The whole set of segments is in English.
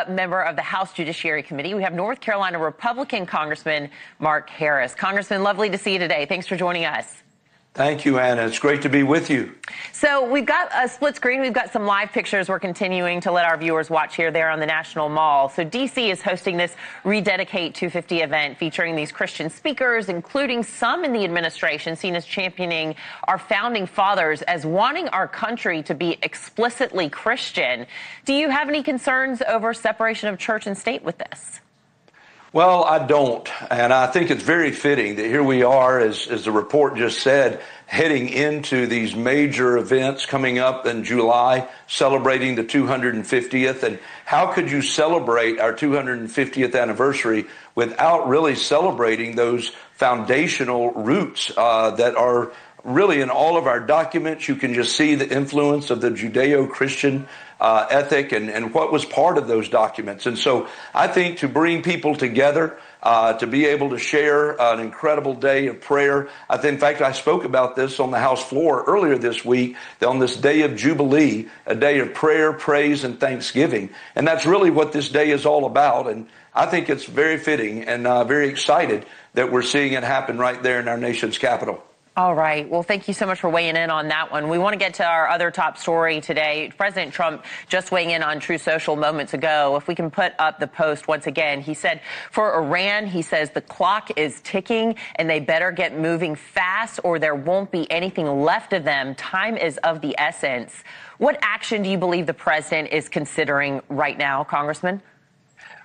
Member of the House Judiciary Committee. We have North Carolina Republican Congressman Mark Harris. Congressman, lovely to see you today. Thanks for joining us. Thank you, Anna. It's great to be with you. So we've got a split screen. We've got some live pictures we're continuing to let our viewers watch here there on the National Mall. So D.C. is hosting this Rededicate 250 event featuring these Christian speakers, including some in the administration seen as championing our founding fathers as wanting our country to be explicitly Christian. Do you have any concerns over separation of church and state with this? Well, I don't, and I think it's very fitting that here we are, as the report just said, heading into these major events coming up in July, celebrating the 250th. And how could you celebrate our 250th anniversary without really celebrating those foundational roots that are really in all of our documents? You can just see the influence of the Judeo-Christian ethic and what was part of those documents. And so I think to bring people together, to be able to share an incredible day of prayer. In fact, I spoke about this on the House floor earlier this week, on this day of Jubilee, a day of prayer, praise, and thanksgiving. And that's really what this day is all about. And I think it's very fitting and very excited that we're seeing it happen right there in our nation's capital. All right. Well, thank you so much for weighing in on that one. We want to get to our other top story today. President Trump just weighing in on Truth Social moments ago. If we can put up the post once again, he said for Iran, he says the clock is ticking and they better get moving fast or there won't be anything left of them. Time is of the essence. What action do you believe the president is considering right now, Congressman?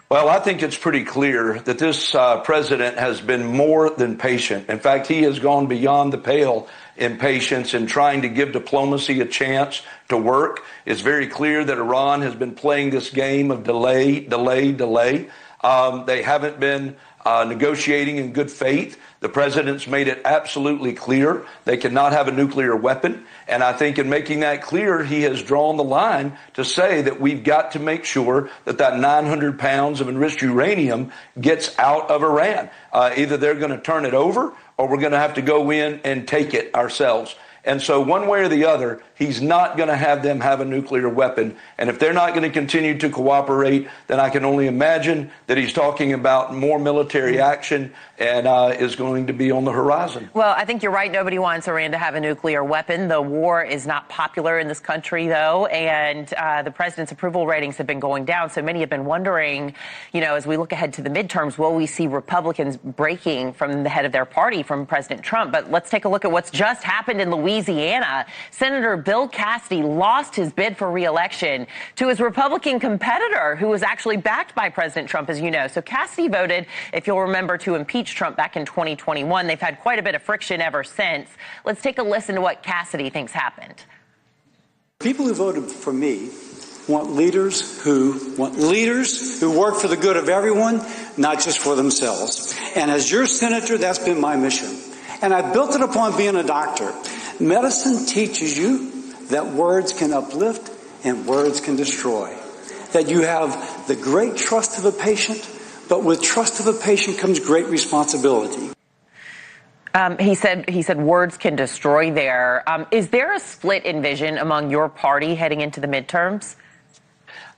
Well, I think it's pretty clear that this president has been more than patient. In fact, he has gone beyond the pale in patience in trying to give diplomacy a chance to work. It's very clear that Iran has been playing this game of delay. They haven't been negotiating in good faith. The president's made it absolutely clear they cannot have a nuclear weapon. And I think in making that clear, he has drawn the line to say that we've got to make sure that 900 pounds of enriched uranium gets out of Iran. Either they're going to turn it over or we're going to have to go in and take it ourselves. And so one way or the other, he's not going to have them have a nuclear weapon. And if they're not going to continue to cooperate, then I can only imagine that he's talking about more military action and is going to be on the horizon. Well, I think you're right. Nobody wants Iran to have a nuclear weapon. The war is not popular in this country, though, and the president's approval ratings have been going down. So many have been wondering, as we look ahead to the midterms, will we see Republicans breaking from the head of their party, from President Trump? But let's take a look at what's just happened in Louisiana. Senator Bill Cassidy lost his bid for re-election to his Republican competitor, who was actually backed by President Trump, as you know. So Cassidy voted, if you'll remember, to impeach Trump back in 2021. They've had quite a bit of friction ever since. Let's take a listen to what Cassidy thinks happened. People who voted for me want leaders who work for the good of everyone, not just for themselves. And as your senator, that's been my mission. And I built it upon being a doctor. Medicine teaches you that words can uplift and words can destroy. That you have the great trust of a patient, but with trust of a patient comes great responsibility. He said words can destroy there. Is there a split in vision among your party heading into the midterms?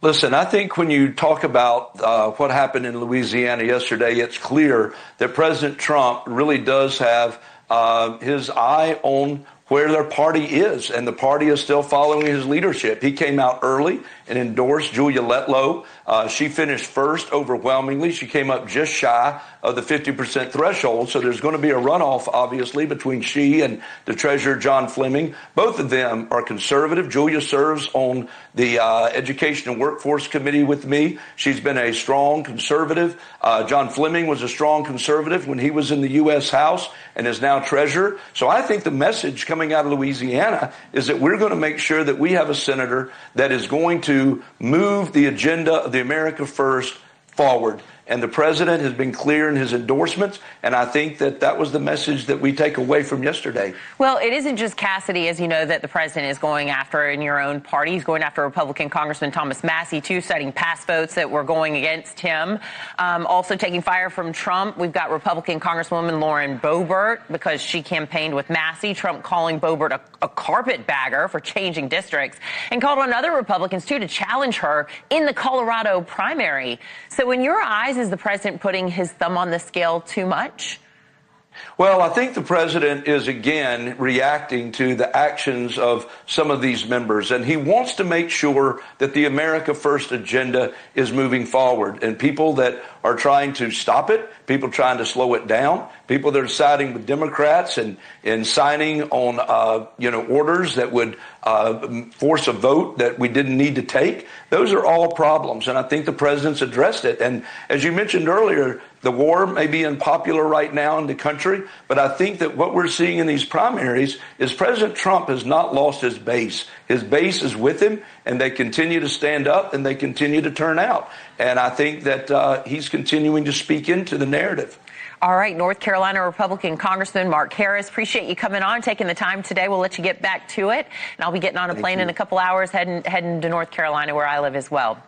Listen, I think when you talk about what happened in Louisiana yesterday, it's clear that President Trump really does have his eye on where their party is, and the party is still following his leadership. He came out early and endorsed Julia Letlow. She finished first overwhelmingly. She came up just shy of the 50% threshold. So there's going to be a runoff, obviously, between she and the Treasurer John Fleming. Both of them are conservative. Julia serves on the Education and Workforce Committee with me. She's been a strong conservative. John Fleming was a strong conservative when he was in the U.S. House and is now Treasurer. So I think the message coming out of Louisiana is that we're going to make sure that we have a senator that is going to move the agenda of the America First forward. And the president has been clear in his endorsements. And I think that that was the message that we take away from yesterday. Well, it isn't just Cassidy, as you know, that the president is going after in your own party. He's going after Republican Congressman Thomas Massie, too, citing past votes that were going against him. Also taking fire from Trump, we've got Republican Congresswoman Lauren Boebert because she campaigned with Massie. Trump calling Boebert a carpetbagger for changing districts, and called on other Republicans, too, to challenge her in the Colorado primary. So in your eyes, is the president putting his thumb on the scale too much? Well, I think the president is, again, reacting to the actions of some of these members, and he wants to make sure that the America First agenda is moving forward. And people that are trying to stop it, people trying to slow it down, people that are siding with Democrats and signing on, orders that would force a vote that we didn't need to take, those are all problems. And I think the president's addressed it. And as you mentioned earlier, the war may be unpopular right now in the country, but I think that what we're seeing in these primaries is President Trump has not lost his base. His base is with him, and they continue to stand up and they continue to turn out. And I think that he's continuing to speak into the narrative. All right, North Carolina Republican Congressman Mark Harris, appreciate you coming on, taking the time today. We'll let you get back to it. And I'll be getting on a plane in a couple hours, heading to North Carolina, where I live as well.